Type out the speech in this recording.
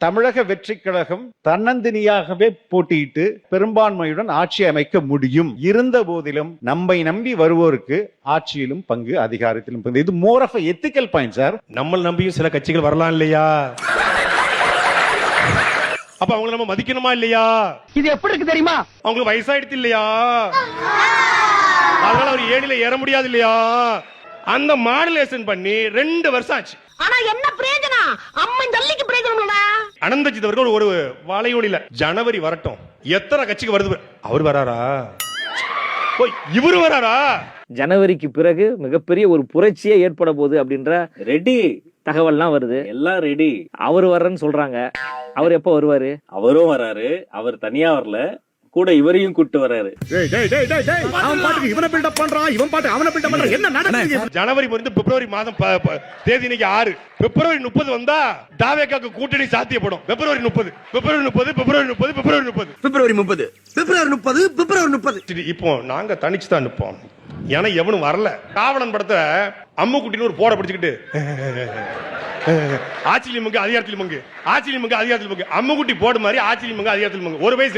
தமிழக வெற்றிக் கழகம் தன்னந்தனியாகவே போட்டியிட்டு பெரும்பான்மையுடன் ஆட்சி அமைக்க முடியும். இருந்த போதிலும் நம்மை நம்பி வருவோருக்கு ஆட்சியிலும் பங்கு, அதிகாரத்திலும் பங்கு. இது more of ethical point sir. நம்ம நம்பியும் சில கட்சிகள் வரலாம் இல்லையா? அப்ப அவங்களை நம்ம மதிக்கணுமா இல்லையா? இது எப்படி இருக்கு தெரியுமா? அவங்களுக்கு வயசாயிடுச்சு இல்லையா? அதனால அவர் ஏணில ஏற முடியாது இல்லையா? அந்த மாடுலேஷன் பண்ணி 2 வருஷம் ஆச்சு. ஆனா என்ன பிரயோஜனம்? அம்மன் ஜல்லிக்கு பிரயோஜனம்லடா. அனந்தஜித் அவர்கள் ஒரு வாழையோடில ஜனவரி வரட்டும், எத்தனை கட்சிக்கு வருது? அவர் வராரா? இவரு வராரா? ஜனவரிக்கு பிறகு மிகப்பெரிய ஒரு புரட்சியே ஏற்பட போகுது அப்படின்ற ரெடி தகவல்லாம் வருது. எல்லாம் ரெடி. அவர் வர்றன்னு சொல்றாங்க. அவர் எப்ப வருவாரு? அவரும் வராரு. அவர் தனியா வரல, கூட இவரையும் கூட்டு வராரு. ஜனவரி பிப்ரவரி மாதம் தேதி இன்னைக்கு 6. பிப்ரவரி 30 வந்தா தாவேக்காக்கு கூட்டணி சாத்தியப்படும். பிப்ரவரி 30 இப்போ நாங்க தனிச்சு தான் நிப்போம். ஏன்னா எவனும் வரல. காவலன் படத்தை அம்முக்குட்டின்னு ஒரு போட பிடிச்சுக்கிட்டு ஆட்சியிலும் மங்கு அதிகாரத்திலும் மங்கு, ஆட்சியிலும் மங்கு அதிகாரத்திலும் மங்கு, அம்முக்குட்டி போடு மாதிரி ஆட்சியிலும் மங்கு அதிகாரத்திலும் மங்கு. ஒரு வயசு